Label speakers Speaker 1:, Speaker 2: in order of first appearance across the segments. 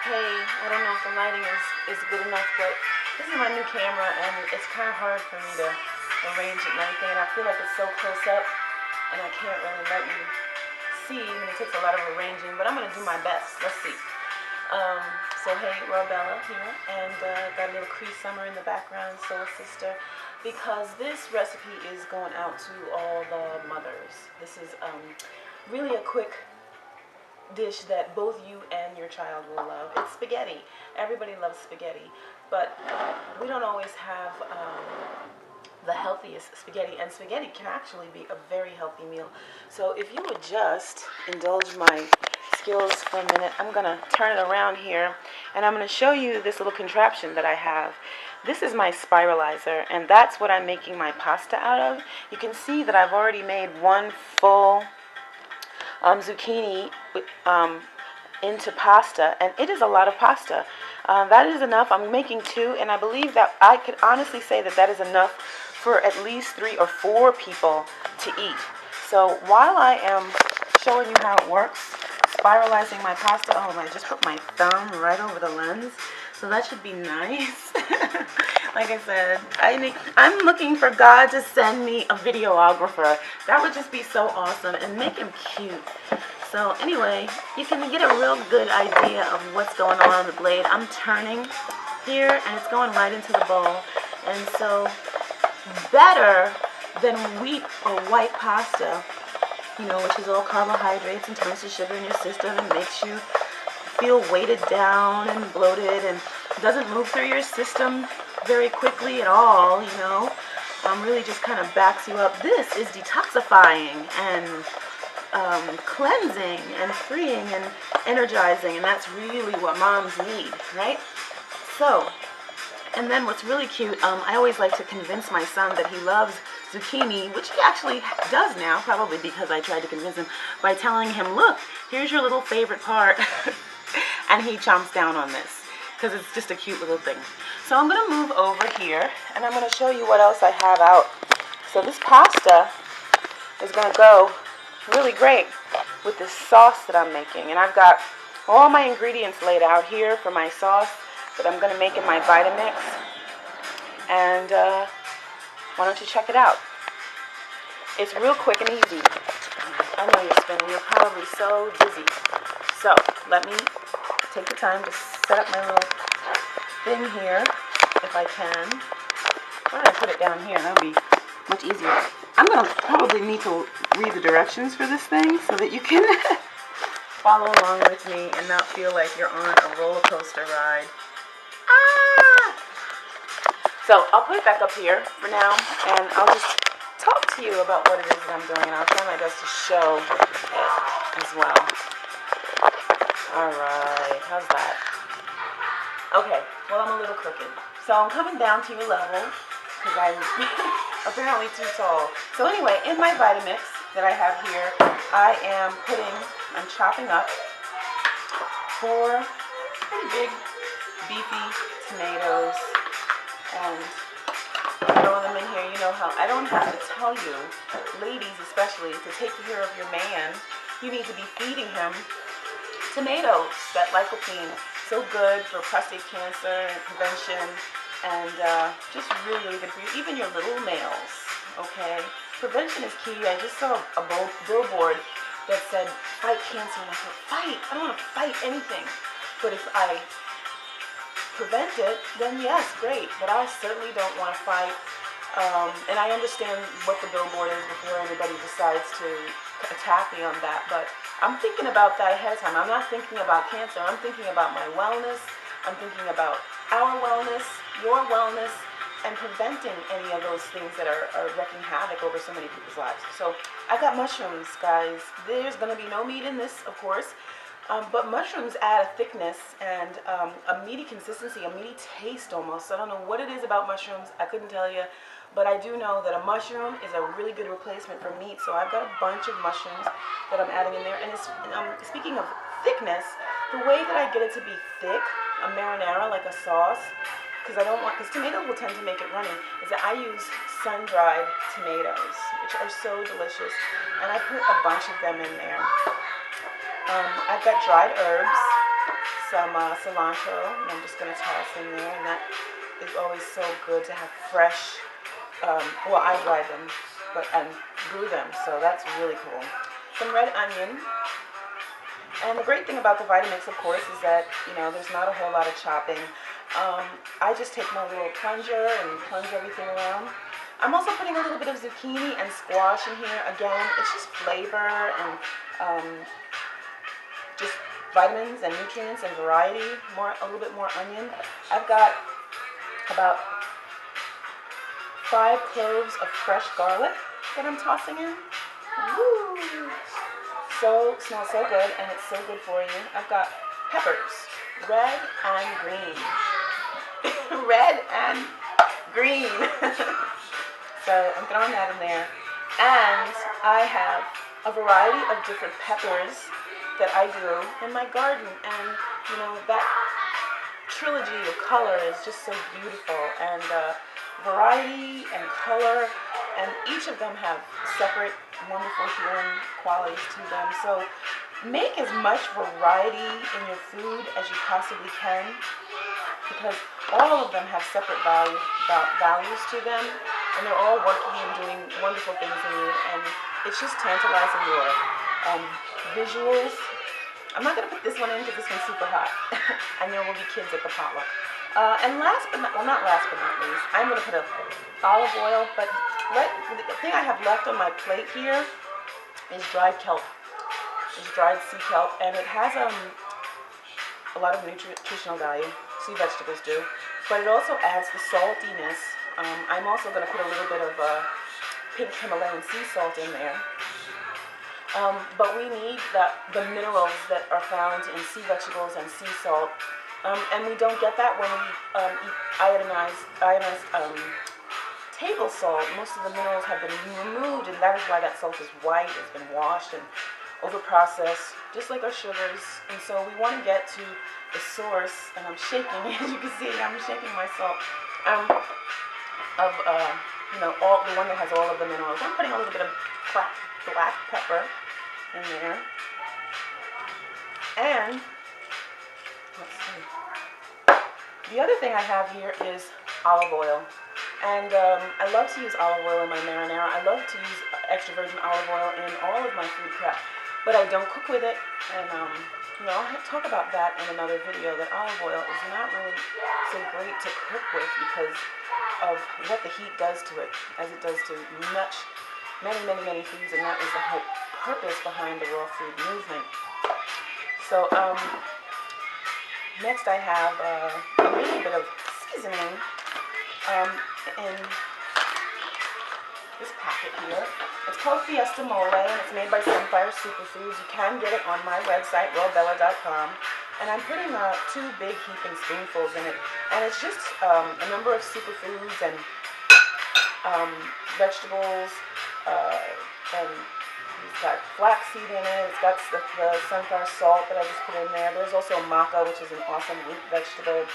Speaker 1: Hey, I don't know if the lighting is good enough, but this is my new camera, and it's kind of hard for me to arrange it and everything, and I feel like it's so close up, and I can't really let you see, and it takes a lot of arranging, but I'm going to do my best. Let's see. So hey, rawBella here, and got a little Cree Summer in the background, Soul Sister, because this recipe is going out to all the mothers. This is really a quick dish that both you and your child will love. It's spaghetti. Everybody loves spaghetti, but we don't always have the healthiest spaghetti, and spaghetti can actually be a very healthy meal. So if you would just indulge my skills for a minute, I'm going to turn it around here, and I'm going to show you this little contraption that I have. This is my spiralizer, and that's what I'm making my pasta out of. You can see that I've already made one full zucchini into pasta, and it is a lot of pasta. That is enough. I'm making two, and I believe that I could honestly say that that is enough for at least 3 or 4 people to eat. So while I am showing you how it works, spiralizing my pasta, oh, I just put my thumb right over the lens, so that should be nice. Like I said, I'm looking for God to send me a videographer. That would just be so awesome, and make him cute. So anyway, you can get a real good idea of what's going on the blade. I'm turning here, and it's going right into the bowl. And so better than wheat or white pasta, you know, which is all carbohydrates and tons of sugar in your system and makes you feel weighted down and bloated and doesn't move through your system very quickly at all, you know. Really just kind of backs you up. This is detoxifying and cleansing and freeing and energizing, and that's really what moms need, right? So, and then what's really cute, I always like to convince my son that he loves zucchini, which he actually does now, probably because I tried to convince him by telling him, look, here's your little favorite part, and he chomps down on this, because it's just a cute little thing. So I'm going to move over here, and I'm going to show you what else I have out. So this pasta is going to go really great with this sauce that I'm making, and I've got all my ingredients laid out here for my sauce that I'm going to make in my Vitamix, and why don't you check it out. It's real quick and easy. I know you're spinning, you're probably so busy, so let me take the time to set up my little thing here if I can. Why don't I put it down here? That'll be much easier. I'm going to probably need to read the directions for this thing so that you can follow along with me and not feel like you're on a roller coaster ride. Ah! So I'll put it back up here for now, and I'll just talk to you about what it is that I'm doing, and I'll try my best to show it as well. Alright, how's that? Okay, well, I'm a little crooked. So I'm coming down to your level, because I'm apparently too tall. So anyway, in my Vitamix that I have here, I'm chopping up 4 pretty big, beefy tomatoes, and throw them in here. You know how I don't have to tell you, ladies especially, to take care of your man, you need to be feeding him tomatoes. That lycopene, so good for prostate cancer and prevention, and just really, really good for you, even your little males, okay? Prevention is key. I just saw a billboard that said, fight cancer, and I thought, fight? I don't want to fight anything. But if I prevent it, then yes, great. But I certainly don't want to fight. And I understand what the billboard is before anybody decides to attack me on that. But I'm thinking about that ahead of time. I'm not thinking about cancer. I'm thinking about my wellness. I'm thinking about our wellness, your wellness, and preventing any of those things that are wreaking havoc over so many people's lives. So I got mushrooms, guys. There's going to be no meat in this, of course. But mushrooms add a thickness and a meaty consistency, a meaty taste almost. I don't know what it is about mushrooms. I couldn't tell you. But I do know that a mushroom is a really good replacement for meat. So I've got a bunch of mushrooms that I'm adding in there. And speaking of thickness, the way that I get it to be thick, a marinara, like a sauce, because tomatoes will tend to make it runny, is that I use sun-dried tomatoes, which are so delicious. And I put a bunch of them in there. I've got dried herbs. some cilantro, and I'm just going to toss in there, and that is always so good to have fresh, well, I dry them and brew them, so that's really cool. Some red onion, and the great thing about the Vitamix, of course, is that, you know, there's not a whole lot of chopping. I just take my little plunger and plunge everything around. I'm also putting a little bit of zucchini and squash in here. Again, it's just flavor and just vitamins and nutrients and variety, a little bit more onion. I've got about 5 cloves of fresh garlic that I'm tossing in. Woo! Smells so good, and it's so good for you. I've got peppers, red and green. Red and green. So I'm throwing that in there. And I have a variety of different peppers that I grew in my garden. And, you know, that trilogy of color is just so beautiful. And variety and color, and each of them have separate wonderful healing qualities to them. So make as much variety in your food as you possibly can, because all of them have separate values to them, and they're all working and doing wonderful things in you, and it's just tantalizing your visuals. I'm not going to put this one in because this one's super hot, and there will be kids at the potluck. And last but not least, I'm going to put olive oil, but the thing I have left on my plate here is dried kelp. It's dried sea kelp, and it has a lot of nutritional value. Sea vegetables do, but it also adds the saltiness. I'm also going to put a little bit of pink Himalayan sea salt in there. But we need the minerals that are found in sea vegetables and sea salt, and we don't get that when we eat iodized table salt. Most of the minerals have been removed, and that is why that salt is white. It's been washed and over-processed, just like our sugars. And so we want to get to the source, and I'm shaking, as you can see, I'm shaking my salt, of, you know, the one that has all of the minerals. I'm putting a little bit of black pepper in there, and let's see. The other thing I have here is olive oil, and I love to use olive oil in my marinara. I love to use extra virgin olive oil in all of my food prep, but I don't cook with it, and you know, I'll talk about that in another video, that olive oil is not really so great to cook with because of what the heat does to it, as it does to many foods, and that is the whole purpose behind the raw food movement. So next I have a little bit of seasoning in this packet here. It's called Fiesta Mole, and it's made by Sunfire Superfoods. You can get it on my website, rawBella.com. And I'm putting 2 big heaping spoonfuls in it. And it's just a number of superfoods and vegetables. And it's got flaxseed in it. It's got the sunflower salt that I just put in there. There's also maca, which is an awesome root vegetable.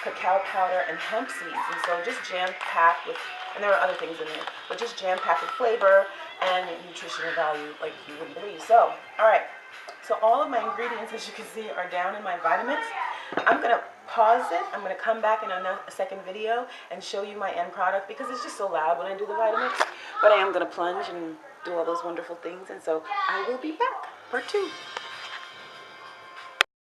Speaker 1: Cacao powder and hemp seeds, and so just jam-packed with, and there are other things in there, but just jam-packed with flavor and nutritional value like you wouldn't believe. So, alright, so all of my ingredients, as you can see, are down in my Vitamix. I'm going to pause it. I'm going to come back in a second video and show you my end product, because it's just so loud when I do the Vitamix, but I am going to plunge and do all those wonderful things, and so I will be back. Part 2.